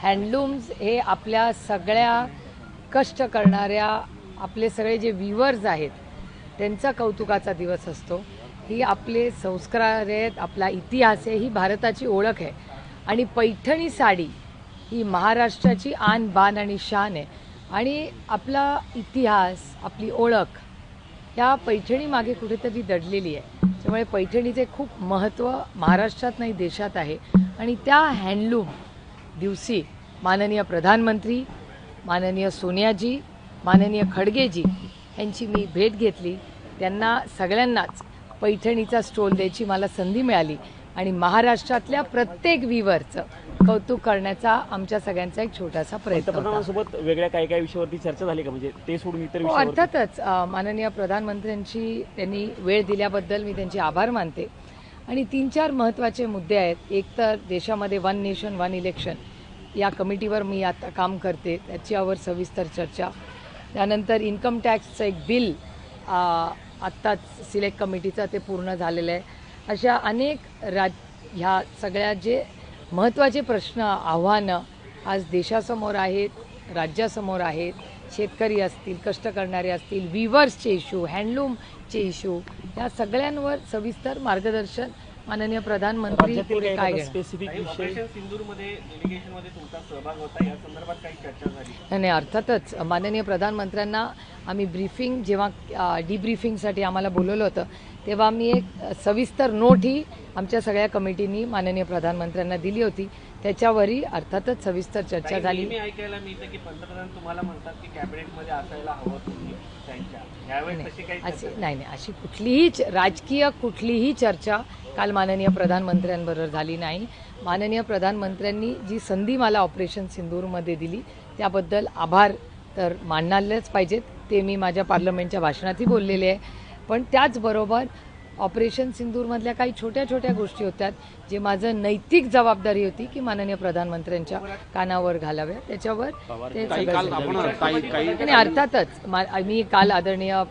हँडलूम्स हे आपल्या सगळ्या कष्ट करणाऱ्या आपले सगळे जे व्ह्युअर्स आहेत त्यांचा कौतुकाचा दिवस असतो. ही आपले संस्कार आहेत, आपला इतिहास आहे, ही भारताची ओळख आहे. आणि पैठणी साडी ही महाराष्ट्राची आन बान आणि शान आहे. आणि आपला इतिहास, आपली ओळख या पैठणी मागे कुठेतरी दडलेली आहे. त्यामुळे पैठणीचे खूप महत्त्व महाराष्ट्रात नाही देशात आहे. आणि त्या हँडलूम दिवशी माननीय प्रधानमंत्री, माननीय सोनियाजी, माननीय खडगेजी यांची मी भेट घेतली. त्यांना सगळ्यांनाच पैठणीचा स्टॉल द्यायची मला संधी मिळाली आणि महाराष्ट्रातल्या प्रत्येक व्हीवरचं कौतुक करण्याचा आमच्या सगळ्यांचा एक छोटासा प्रयत्न होता. पंतप्रधानांसोबत वेगळ्या काही विषयावरती चर्चा झाली का, म्हणजे ते सोडून इतर हो, विषयावर? अर्थातच माननीय प्रधानमंत्र्यांची त्यांनी वेळ दिल्याबद्दल मी त्यांचे आभार मानते. आणि 3-4 महत्त्वाचे मुद्दे आहेत. एक तर देशामध्ये वन नेशन वन इलेक्शन या कमिटीवर मी आता काम करते, त्याच्यावर सविस्तर चर्चा. त्यानंतर इन्कम टॅक्सचं एक बिल आत्ताच सिलेक्ट कमिटीचं ते पूर्ण झालेलं आहे. अशा अनेक ह्या सगळ्या जे महत्त्वाचे प्रश्न, आव्हानं आज देशासमोर आहेत, राज्यासमोर आहेत. शेतकरी असतील, कष्ट करणारे असतील, व्हीवर्सचे इश्यू, हँडलूमचे इश्यू, या सगळ्यांवर सविस्तर मार्गदर्शन माननीय प्रधानमंत्री पुढे काय घेणार. स्पेसिफिक विषय सिंदूरमध्ये डेलिगेशनमध्ये तुमचा सहभाग होता, या संदर्भात काही चर्चा झाली? नाही, अर्थातच माननीय प्रधानमंत्र्यांना आम्ही ब्रीफिंग जेव्हा डिब्रीफिंगसाठी आम्हाला बोलवलं होतं तेव्हा मी एक सविस्तर नोट ही आमच्या सगळ्या कमिटीनी माननीय प्रधानमंत्र्यांना दिली होती. त्याच्यावरही अर्थातच सविस्तर चर्चा झाली. मी ऐकायला मिळतं की पंतप्रधान तुम्हाला म्हणतात की कॅबिनेटमध्ये असायला हवं तुम्ही त्यांच्या, यावेळेस तशी काही नाही, अशी कुठलीही राजकीय कुठलीही चर्चा काल माननीय प्रधानमंत्र्यांबरोबर झाली नाही. माननीय प्रधानमंत्र्यांनी जी संधी मला ऑपरेशन सिंदूरमध्ये दिली त्याबद्दल आभार तर मानणारच पाहिजेत. ते मी माझ्या पार्लमेंटच्या भाषणातही बोललेले आहे. पण त्याचबरोबर ऑपरेशन सिंदूरमधल्या काही छोट्या छोट्या गोष्टी होत्या जे माझं नैतिक जबाबदारी होती की माननीय प्रधानमंत्र्यांच्या कानावर घालाव्या. त्याच्यावर ते आणि अर्थातच मी काल आदरणीय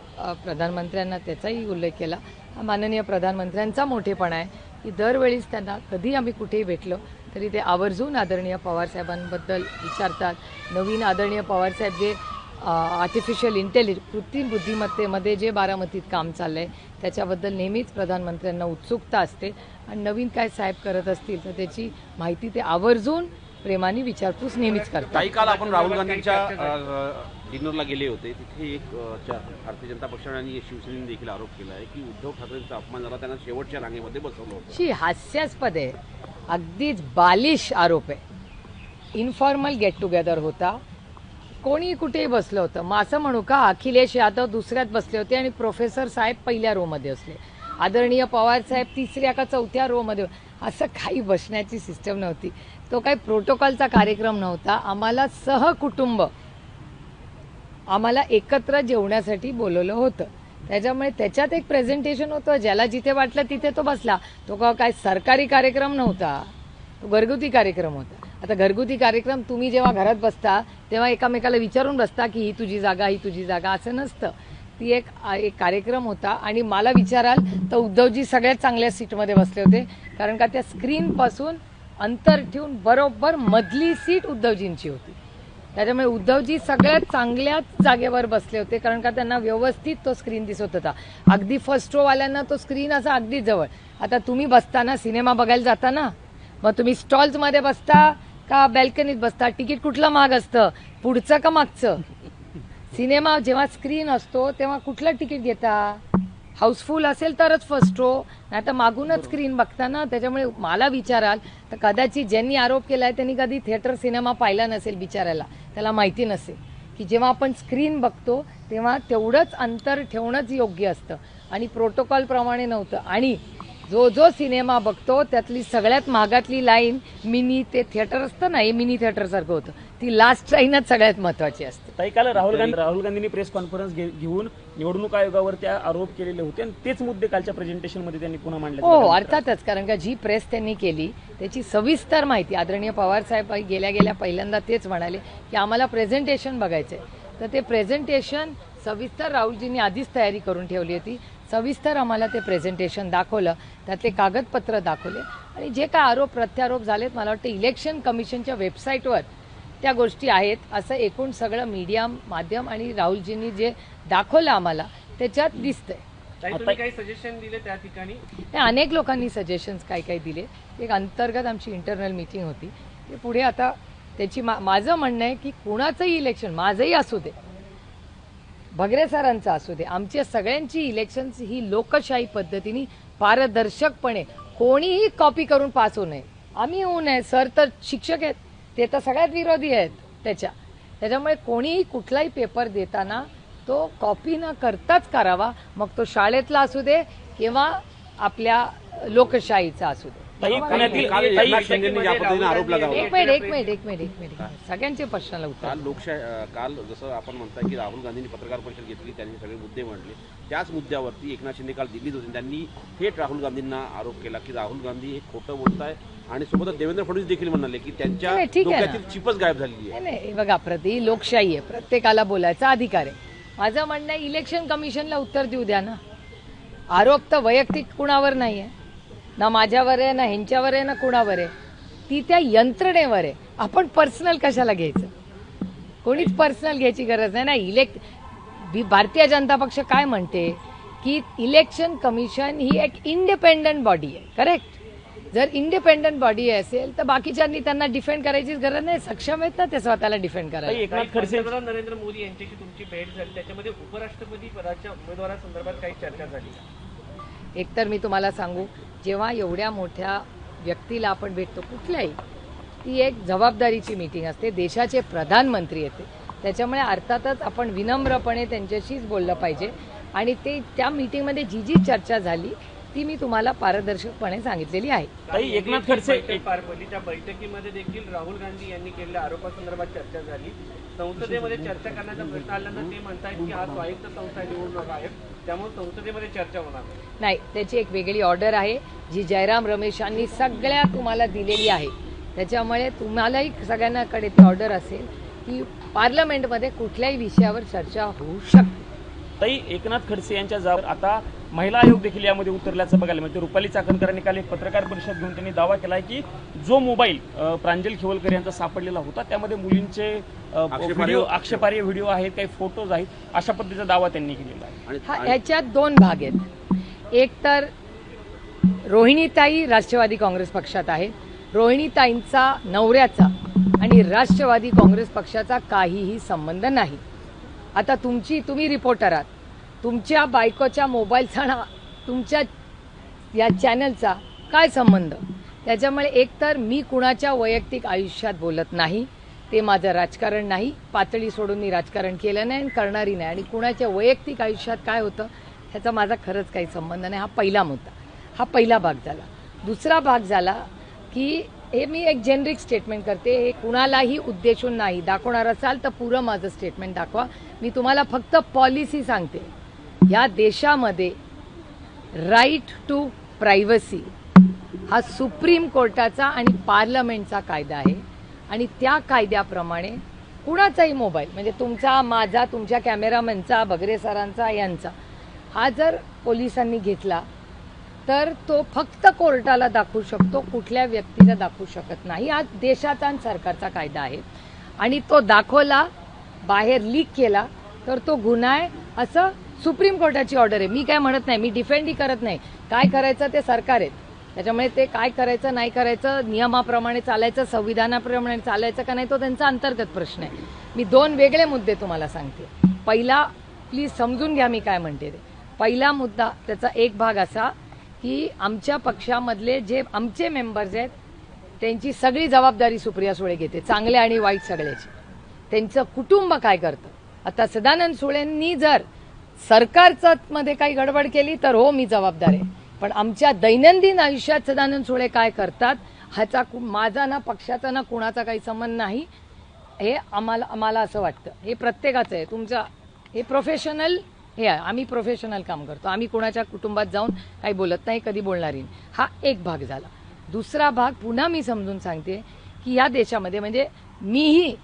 प्रधानमंत्र्यांना त्याचाही उल्लेख केला. माननीय प्रधानमंत्र्यांचा मोठेपणा आहे की दरवेळीच त्यांना कधी आम्ही कुठेही भेटलो तरी ते आवर्जून आदरणीय पवारसाहेबांबद्दल विचारतात. नवीन आदरणीय पवारसाहेब जे आर्टिफिशियल इंटेलिजन्स, कृत्रिम बुद्धिमत्तेमध्ये जे बारामतीत काम चाललं आहे त्याच्याबद्दल नेहमीच प्रधानमंत्र्यांना उत्सुकता असते. आणि नवीन काय साहेब करत असतील तर त्याची माहिती ते आवर्जून प्रेमाने विचारपूस नेहमीच करतात. काही काल आपण राहुल गांधींच्या डिनरला गेले होते, तिथे एक भारतीय जनता पक्षाने आणि शिवसेनेने देखील आरोप केला आहे की उद्धव ठाकरेंचा अपमान झाला, त्यांना शेवटच्या रांगेमध्ये बसवलं होतं. हास्यास्पद आहे, अगदीच बालिश आरोप आहे. इन्फॉर्मल गेट टुगेदर होता, कोणी कुठेही बसलं होतं. मग असं म्हणू का अखिलेश यादव दुसऱ्यात बसले होते आणि प्रोफेसर साहेब पहिल्या रोमध्ये असले, आदरणीय पवार साहेब 3ऱ्या का 4थ्या रोमध्ये? असं काही बसण्याची सिस्टम नव्हती. तो काही प्रोटोकॉलचा कार्यक्रम नव्हता. आम्हाला सहकुटुंब आम्हाला एकत्र जेवण्यासाठी बोलवलं होतं. त्याच्यामुळे त्याच्यात एक प्रेझेंटेशन होतं, ज्याला जिथे वाटलं तिथे तो बसला. तो काय सरकारी कार्यक्रम नव्हता, तो घरगुती कार्यक्रम होता. आता घरगुती कार्यक्रम तुम्ही जेव्हा घरात बसता तेव्हा एकामेकाला विचारून बसता की ही तुझी जागा, ही तुझी जागा, असं नसतं. ती एक कार्यक्रम होता. आणि मला विचाराल तर उद्धवजी सगळ्यात चांगल्या सीटमध्ये बसले होते, कारण का त्या स्क्रीनपासून अंतर ठेवून बरोबर मधली सीट उद्धवजींची होती. त्याच्यामुळे उद्धवजी सगळ्यात चांगल्याच जागेवर बसले होते, कारण का त्यांना व्यवस्थित तो स्क्रीन दिसत होता. अगदी फर्स्ट रोवाल्यांना तो स्क्रीन असा अगदी जवळ. आता तुम्ही बसताना सिनेमा बघायला जाताना मग तुम्ही स्टॉल्समध्ये बसता का बॅल्कनीत बसता? तिकीट कुठलं महाग असतं, पुढचं का मागचं? सिनेमा जेव्हा स्क्रीन असतो तेव्हा कुठलं तिकीट घेता? हाऊसफुल असेल तरच फर्स्ट रो, नाही तर मागूनच स्क्रीन बघता ना. त्याच्यामुळे मला विचाराल तर कदाचित ज्यांनी आरोप केलाय त्यांनी कधी थिएटर सिनेमा पाहिला नसेल, बिचारायला त्याला माहिती नसेल की जेव्हा आपण स्क्रीन बघतो तेव्हा तेवढंच अंतर ठेवणंच योग्य असतं आणि प्रोटोकॉलप्रमाणे नव्हतं. आणि जो सिनेमा बघतो त्यातली सगळ्यात महागातली लाईन मिनी, ते थिएटर असतं ना, हे मिनी थिएटरसारखं होतं, ती लास्ट लाईनच सगळ्यात महत्त्वाची असते. ताई, काल राहुल गांधींनी प्रेस कॉन्फरन्स घेऊन निवडणूक आयोगावर त्या आरोप केलेले होते आणि तेच मुद्दे कालच्या प्रेझेंटेशनमध्ये त्यांनी पुन्हा मांडले. हो, अर्थातच, कारण का जी प्रेस त्यांनी केली त्याची सविस्तर माहिती आदरणीय पवार साहेब गेल्या पहिल्यांदा तेच म्हणाले की आम्हाला प्रेझेंटेशन बघायचंय. तर ते प्रेझेंटेशन सविस्तर राहुलजींनी आधीच तयारी करून ठेवली होती. सविस्तर आम्हाला ते प्रेझेंटेशन दाखवलं, त्यातले कागदपत्र दाखवले आणि जे काय आरोप प्रत्यारोप झालेत मला वाटतं इलेक्शन कमिशनच्या वेबसाईटवर त्या गोष्टी आहेत असं एकूण सगळं मीडिया माध्यम आणि राहुलजींनी जे दाखवलं आम्हाला त्याच्यात दिसतंय. ताई, तुम्ही काही सजेशन दिले त्या ठिकाणी? अनेक लोकांनी सजेशन्स काही दिले. एक अंतर्गत आमची इंटरनल मीटिंग होती. ते पुढे आता त्याची माझं म्हणणं आहे की कुणाचंही इलेक्शन, माझंही असू दे, भगरे सरांचं असू दे, आमच्या सगळ्यांची इलेक्शन्स ही लोकशाही पद्धतीने पारदर्शकपणे, कोणीही कॉपी करून पास होऊ नये. आम्ही होऊ नये. सर तर शिक्षक आहेत, ते तर सगळ्यात विरोधी आहेत त्याच्यामुळे कोणीही कुठलाही पेपर देताना तो कॉपी न करताच करावा. मग तो शाळेतला असू दे किंवा आपल्या लोकशाहीचा असू दे. आरोप लगावला. एक मिनिट सगळ्यांचे प्रश्नाला उत्तर. काल जसं आपण म्हणताय की राहुल गांधींनी पत्रकार परिषद घेतली, त्यांनी सगळे मुद्दे मांडले. त्याच मुद्द्यावरती एकनाथ शिंदे काल दिल्लीत होते, त्यांनी थेट राहुल गांधींना आरोप केला की राहुल गांधी हे खोटं बोलताय आणि सोबतच देवेंद्र फडणवीस देखील म्हणाले की त्यांच्या डोक्यातील चिपच गायब झालेली आहे. नाही बघा, लोकशाही आहे, प्रत्येकाला बोलायचा अधिकार आहे. माझं म्हणणं आहे इलेक्शन कमिशनला उत्तर देऊ द्या ना. आरोप तर वैयक्तिक कुणावर नाही आहे, ना माझ्यावर आहे, ना ह्यांच्यावर आहे, ना कुणावर आहे. ती त्या यंत्रणेवर आहे. आपण पर्सनल कशाला घ्यायचं? कोणीच पर्सनल घ्यायची गरज नाही ना. भारतीय जनता पक्ष काय म्हणते की इलेक्शन कमिशन ही एक इंडिपेंडंट बॉडी आहे. करेक्ट. जर इंडिपेंडंट बॉडी असेल तर बाकीच्यांनी त्यांना डिफेंड करायचीच गरज नाही. सक्षम आहेत ना ते स्वतःला डिफेंड करायला. एकनाथ खडसे, नरेंद्र मोदी यांच्याशी तुमची भेट झाली, त्याच्यामध्ये उपराष्ट्रपती पदाच्या उमेदवारासंदर्भात काही चर्चा झाली? एकतर मी तुम्हाला सांगू, जेव्हा एवढ्या मोठ्या व्यक्तीला आपण भेटतो कुठल्याही, ती एक जबाबदारीची मीटिंग असते. देशाचे प्रधानमंत्री येते, त्याच्यामुळे अर्थातच आपण विनम्रपणे त्यांच्याशीच बोललं पाहिजे. आणि ते त्या मीटिंगमध्ये जी चर्चा झाली ती मी तुम्हाला पारदर्शकपणे सांगितलेली आहे. एकनाथ खडसे पार पडली, त्या बैठकीमध्ये देखील राहुल गांधी यांनी केलेल्या आरोपासंदर्भात चर्चा झाली. संसदेमध्ये चर्चा करण्याचा प्रश्न आल्यानंतर ते म्हणतायत की हा स्वायत्त संस्था निवडणूक आहे, त्यामुळे संसदेमध्ये चर्चा होणार नाही. त्याची एक वेगळी ऑर्डर आहे जी जयराम रमेशांनी सगळ्या तुम्हाला दिलेली आहे. त्याच्यामुळे तुम्हालाही सगळ्यांनाकडे ती ऑर्डर असेल की पार्लमेंटमध्ये कुठल्याही विषयावर चर्चा होऊ शकते. ताई, एकनाथ खडसे यांच्या जावर आता महिला आयोग देखील यामध्ये उतरल्याचं बघायला मिळते. रुपाली चाकणकरांनी काल एक पत्रकार परिषद घेऊन त्यांनी दावा केला की जो मोबाईल प्रांजल खिवलकर यांचा सापडलेला होता त्यामध्ये मुलींचे आक्षेपार्ह व्हिडिओ आहेत, काही फोटोज आहेत, अशा पद्धतीचा दावा त्यांनी केलेला आहे. याच्यात दोन भाग आहेत. एक तर रोहिणीताई राष्ट्रवादी काँग्रेस पक्षात आहेत. रोहिणीताईंचा नवऱ्याचा आणि राष्ट्रवादी काँग्रेस पक्षाचा काहीही संबंध नाही. आता तुम्ही रिपोर्टर आहात, तुमच्या बायकोच्या मोबाईलचा ना तुमच्या या चॅनलचा काय संबंध? त्याच्यामुळे एकतर मी कुणाच्या वैयक्तिक आयुष्यात बोलत नाही, ते माझं राजकारण नाही. पातळी सोडून मी राजकारण केलं नाही आणि करणारी नाही. आणि कुणाच्या वैयक्तिक आयुष्यात काय होतं ह्याचा माझा खरंच काही संबंध नाही. हा पहिला मुद्दा, हा पहिला भाग झाला. दुसरा भाग झाला की हे मी एक जेनरिक स्टेटमेंट करते, हे कुणालाही उद्देशून नाही. दाखवणार असाल तर पुरं माझं स्टेटमेंट दाखवा. मी तुम्हाला फक्त पॉलिसी सांगते. या देशामध्ये राईट टू प्रायव्हसी हा सुप्रीम कोर्टाचा आणि पार्लमेंटचा कायदा आहे. आणि त्या कायद्याप्रमाणे कुणाचाही मोबाईल, म्हणजे तुमचा, माझा, तुमच्या कॅमेरामॅनचा, भगरे सरांचा, यांचा, हा जर पोलिसांनी घेतला तर तो फक्त कोर्टाला दाखवू शकतो, कुठल्या व्यक्तीला दाखवू शकत नाही. हा देशाचा आणि सरकारचा कायदा आहे. आणि तो दाखवला, बाहेर लीक केला तर तो गुन्हा आहे, असं सुप्रीम कोर्टाची ऑर्डर आहे. मी काय म्हणत नाही, मी डिफेंडही करत नाही. काय करायचं ते सरकार आहे. त्याच्यामुळे ते काय करायचं नाही करायचं, नियमाप्रमाणे चालायचं, संविधानाप्रमाणे चालायचं का नाही, तो त्यांचा अंतर्गत प्रश्न आहे. मी दोन वेगळे मुद्दे तुम्हाला सांगते. पहिला, प्लीज समजून घ्या मी काय म्हणते ते. पहिला मुद्दा, त्याचा एक भाग असा की आमच्या पक्षामधले जे आमचे मेंबर्स आहेत त्यांची सगळी जबाबदारी सुप्रिया सुळे घेते, चांगल्या आणि वाईट सगळ्याची. त्यांचं कुटुंब काय करतं. आता सदानंद सुळेंनी जर सरकारच्या मध्ये काही गडबड केली तर हो, मी जबाबदार आहे. पण आमच्या दैनंदिन आयुष्यात सदानंद सुळे काय करतात ह्याचा माझा ना पक्षाचा ना कुणाचा काही संबंध नाही. हे आम्हाला असं वाटतं. हे प्रत्येकाचं आहे. तुमचं हे प्रोफेशनल हे आहे. आम्ही प्रोफेशनल काम करतो. आम्ही कुणाच्या कुटुंबात जाऊन काही बोलत नाही, कधी बोलणारही नाही. हा एक भाग झाला. दुसरा भाग पुन्हा मी समजून सांगते की या देशामध्ये, म्हणजे मीही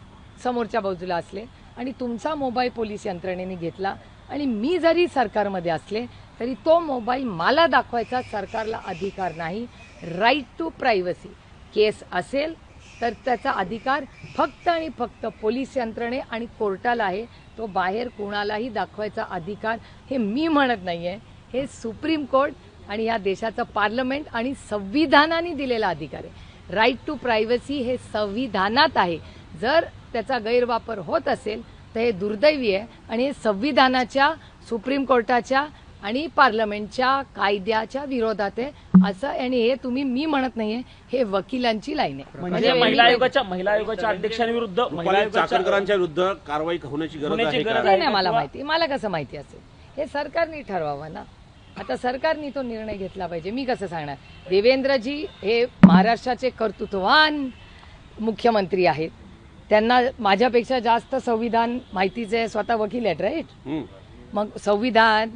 समोरच्या बाजूला असले आणि तुमचा मोबाईल पोलीस यंत्रणेने घेतला आणि मी जरी सरकारमध्ये असले तरी तो मोबाईल मला दाखवायचा सरकारला अधिकार नाही. राईट टू प्रायव्हसी केस असेल तर त्याचा अधिकार फक्त आणि फक्त पोलीस यंत्रणे आणि कोर्टाला आहे. तो बाहेर कोणालाही दाखवायचा अधिकार हे मी म्हणत नाही आहे, हे सुप्रीम कोर्ट आणि या देशाचं पार्लमेंट आणि संविधानाने दिलेला अधिकार आहे. राईट टू प्रायव्हसी हे संविधानात आहे. जर त्याचा गैरवापर होत असेल तर हे दुर्दैवी आहे आणि हे संविधानाच्या, सुप्रीम कोर्टाच्या आणि पार्लमेंटच्या कायद्याच्या विरोधात आहे असं. आणि हे तुम्ही मी म्हणत नाहीये, हे वकिलांची लाईन आहे. म्हणजे महिला आयोगाच्या अध्यक्षांविरुद्ध, महिला आयोगाच्या चाकरकरांच्या विरुद्ध कारवाई होण्याची गरज होण्याची आहे गरज का? आहे. नाही मला माहिती, मला कसं माहिती असेल? हे सरकारने ठरवावं ना. आता सरकारने तो निर्णय घेतला पाहिजे, मी कसं सांगणार? देवेंद्रजी हे महाराष्ट्राचे कर्तृत्ववान मुख्यमंत्री आहेत, त्यांना माझ्यापेक्षा जास्त संविधान माहितीच आहे, स्वतः वकील आहेत राईट. मग संविधान,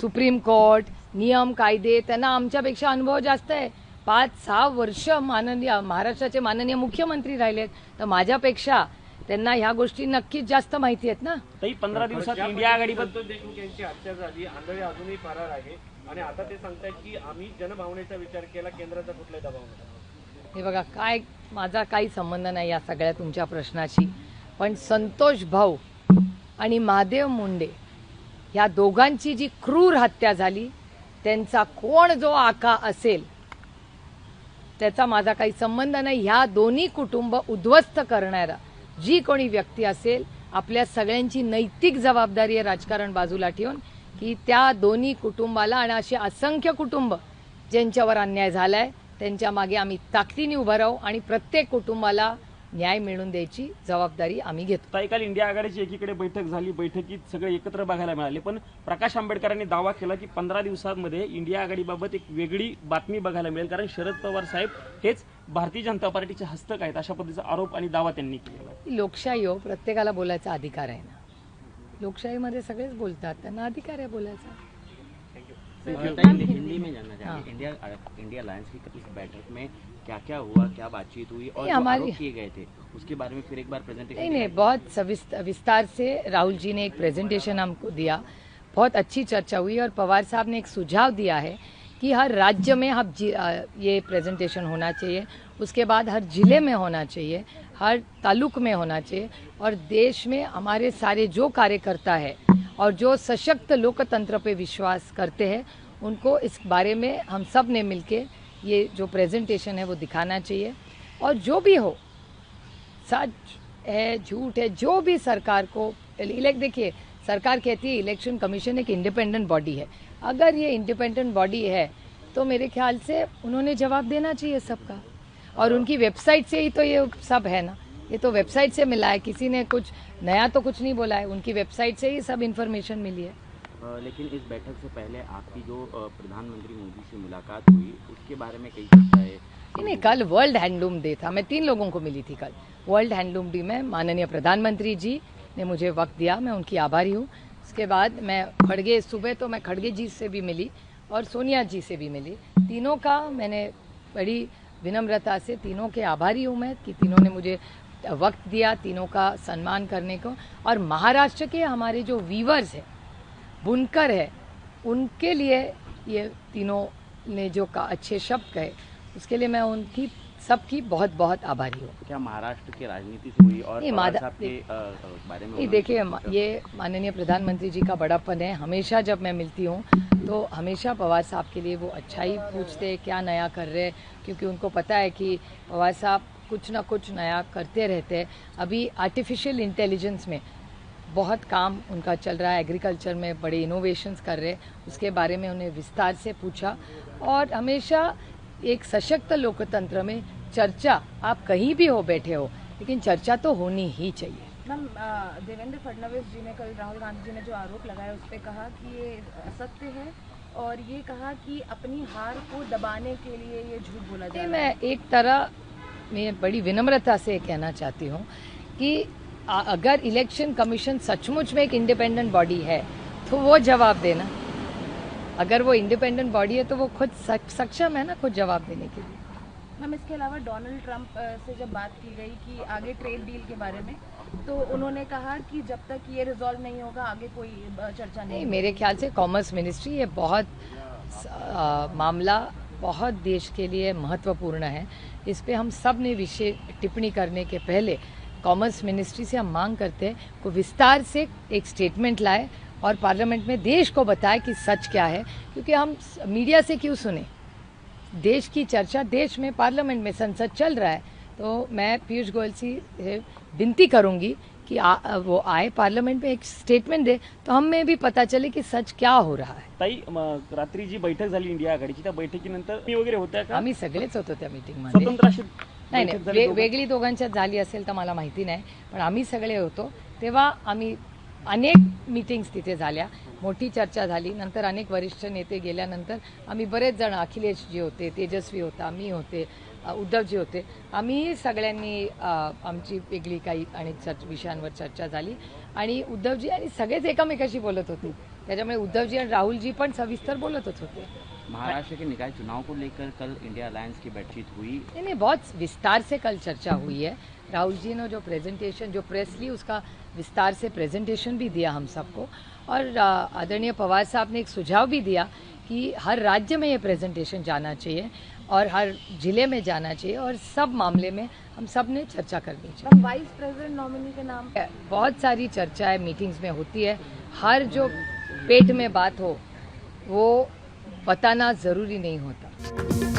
सुप्रीम कोर्ट, नियम, कायदे त्यांना आमच्यापेक्षा अनुभव जास्त आहे. 5-6 वर्ष महाराष्ट्राचे माननीय मुख्यमंत्री राहिलेत, तर माझ्यापेक्षा त्यांना ह्या गोष्टी नक्कीच जास्त माहिती आहेत ना. तरी 15 दिवसात इंडिया आघाडीबद्दल संतोष देशमुख यांची हत्या झाली, आंधळे अजूनही फरार आहे आणि आता ते सांगतायत की आम्ही जनभावनेचा विचार केला, केंद्राचा कुठलाही दबाव नाही. हे बघा, काय माझा काही संबंध नाही या सगळ्या तुमच्या प्रश्नाशी, पण संतोष भाऊ आणि महादेव मुंडे या दोघांची जी क्रूर हत्या झाली, त्यांचा कोण जो आका असेल त्याचा माझा काही संबंध नाही. ह्या दोन्ही कुटुंब उद्ध्वस्त करणारा जी कोणी व्यक्ती असेल, आपल्या सगळ्यांची नैतिक जबाबदारी आहे राजकारण बाजूला ठेवून, की त्या दोन्ही कुटुंबाला आणि असे असंख्य कुटुंब ज्यांच्यावर अन्याय झालाय त्यांच्या मागे आम्ही ताकदीने उभं राहू आणि प्रत्येक कुटुंबाला न्याय मिळवून द्यायची जबाबदारी आम्ही घेतो. ताई, काल इंडिया आघाडीची एकीकडे बैठक झाली, बैठकीत सगळे एकत्र बघायला मिळाले, पण प्रकाश आंबेडकरांनी दावा केला की 15 दिवसांमध्ये इंडिया आघाडीबाबत एक वेगळी बातमी बघायला मिळेल, कारण शरद पवार साहेब हेच भारतीय जनता पार्टीचे हस्तक आहेत, अशा पद्धतीचा आरोप आणि दावा त्यांनी केला. लोकशाही हो, प्रत्येकाला बोलायचा अधिकार आहे ना. लोकशाहीमध्ये सगळेच बोलतात, त्यांना अधिकार आहे बोलायचा. हिंदी में जानना चाहेंगे इंडिया अलायंस की इस बैठक में क्या क्या हुआ, क्या बातचीत हुई और जो आरोप किए गए थे उसके बारे में फिर एक बार प्रेजेंटेशन? नहीं, बहुत विस्तार से राहुल जी ने एक प्रेजेंटेशन हमको दिया, बहुत अच्छी चर्चा हुई और पवार साहब ने एक सुझाव दिया है कि हर राज्य में ये प्रेजेंटेशन होना चाहिए, उसके बाद हर जिले में होना चाहिए, हर तालुक में होना चाहिए, और देश में हमारे सारे जो कार्यकर्ता है और जो सशक्त लोकतंत्र पे विश्वास करते हैं उनको इस बारे में हम सब ने मिलके ये जो प्रेजेंटेशन है वो दिखाना चाहिए. और जो भी हो, सच है झूठ है, जो भी सरकार को देखिए, सरकार कहती है इलेक्शन कमीशन एक इंडिपेंडेंट बॉडी है. अगर ये इंडिपेंडेंट बॉडी है तो मेरे ख्याल से उन्होंने जवाब देना चाहिए सबका. और उनकी वेबसाइट से ही तो ये सब है ना, ये तो वेबसाइट से मिला है, किसी ने कुछ नया तो कुछ नहीं बोला है, उनकी वेबसाइट से ही सब इन्फॉर्मेशन मिली है. लेकिन इस बैठक से पहले आपकी जो प्रधानमंत्री मोदी से मुलाकात हुई उसके बारे में कई चर्चाएं. नहीं, कल वर्ल्ड हैंडलूम डे था, मैं 3 लोगों को मिली थी कल वर्ल्ड हैंडलूम डे में. माननीय प्रधानमंत्री जी ने मुझे वक्त दिया, मैं उनकी आभारी हूँ. उसके बाद मैं सुबह तो मैं खड़गे जी से भी मिली और सोनिया जी से भी मिली. तीनों का मैंने बड़ी विनम्रता से, तीनों के आभारी हूँ मैं कि तीनों ने मुझे वक्त दिया, तीनों का सम्मान करने को. और महाराष्ट्र के हमारे जो वीवर्स हैं, बुनकर है, उनके लिए ये तीनों ने जो अच्छे शब्द कहे उसके लिए मैं उनकी सबकी बहुत बहुत आभारी हूँ. क्या महाराष्ट्र की राजनीति से हुई और नहीं, पवार साहब के बारे में? नहीं, देखिए, ये माननीय प्रधानमंत्री जी का बड़ापन है. हमेशा जब मैं मिलती हूँ तो हमेशा पवार साहब के लिए वो अच्छा ही पूछते हैं, क्या नया कर रहे हैं, क्योंकि उनको पता है कि पवार साहब कुछ ना कुछ नया करते रहते हैं. अभी आर्टिफिशियल इंटेलिजेंस में बहुत काम उनका चल रहा है, एग्रीकल्चर में बड़े इनोवेशंस कर रहे हैं, उसके बारे में उन्हें विस्तार से पूछा. और हमेशा एक सशक्त लोकतंत्र में चर्चा, आप कहीं भी हो, बैठे हो, लेकिन चर्चा तो होनी ही चाहिए. मैम, देवेंद्र फडणवीस जी ने कल राहुल गांधी जी ने जो आरोप लगाया उस पर कहा कि ये असत्य है और ये कहा कि अपनी हार को दबाने के लिए ये झूठ बोला जा रहा है. मैं एक तरह में बड़ी विनम्रता से कहना चाहती हूँ कि अगर इलेक्शन कमीशन सचमुच में एक इंडिपेंडेंट बॉडी है तो वो जवाब देना. अगर वो इंडिपेंडेंट बॉडी है तो वो खुद सक्षम है ना खुद जवाब देने के लिए. मैम, इसके अलावा डोनाल्ड ट्रंप से जब बात की गई कि आगे ट्रेड डील के बारे में, तो उन्होंने कहा कि जब तक ये रिजॉल्व नहीं होगा आगे कोई चर्चा नहीं. मेरे ख्याल से कॉमर्स मिनिस्ट्री ये बहुत मामला बहुत देश के लिए महत्वपूर्ण है, इस पे हम सब ने विषय टिप्पणी करने के पहले कॉमर्स मिनिस्ट्री से हम मांग करते हैं को विस्तार से एक स्टेटमेंट लाए और पार्लियामेंट में देश को बताए कि सच क्या है, क्योंकि हम मीडिया से क्यों सुने। देश की चर्चा देश में पार्लियामेंट में संसद चल रहा है, तो मैं पीयूष गोयल से विनती करूंगी कि वो आए पार्लियामेंट में एक स्टेटमेंट दे, तो हमें भी पता चले कि सच क्या हो रहा आहे. ताई रात्री जी बैठक झाली इंडिया आघाडीची त्या बैठकीनंतर मी वगैरे होत्या का? आम्ही सगळेच होतो त्या मीटिंगमध्ये. स्वतंत्र अशी नाही बैठक नाही झाली दोघांची? वेगळी दोघांच्यात झाली असेल तर मला माहिती नाही, पण आम्ही सगळे होतो तेव्हा आम्ही अनेक मीटिंग्स तिथे झाल्या, मोठी चर्चा झाली. नंतर अनेक वरिष्ठ नेते गेल्यानंतर आम्ही बरेच जण, अखिलेशजी होते, तेजस्वी होता, मी होते, उद्धवजी होते, आम्ही सगळ्यांनी आमची वेगळी काही अनेक विषयांवर चर्चा झाली आणि उद्धवजी आणि सगळेच एकमेकाशी बोलत होते. त्याच्यामुळे उद्धवजी आणि राहुलजी पण सविस्तर बोलतच होते. महाराष्ट्र के निकाय चुनाव को लेकर कल इंडिया अलायंस की बातचीत हुई. नहीं बहुत विस्तार से कल चर्चा हुई है. राहुल जी ने जो प्रेजेंटेशन, जो प्रेस ली, उसका विस्तार से प्रेजेंटेशन भी दिया हम सबको. और आदरणीय पवार साहब ने एक सुझाव भी दिया कि हर राज्य में ये प्रेजेंटेशन जाना चाहिए और हर जिले में जाना चाहिए और सब मामले में हम सब ने चर्चा करनी चाहिए. वाइस प्रेसिडेंट नॉमिनी के नाम बहुत सारी चर्चाएं मीटिंग्स में होती है. हर जो पेट में बात हो वो बताना ज़रूरी नहीं होता.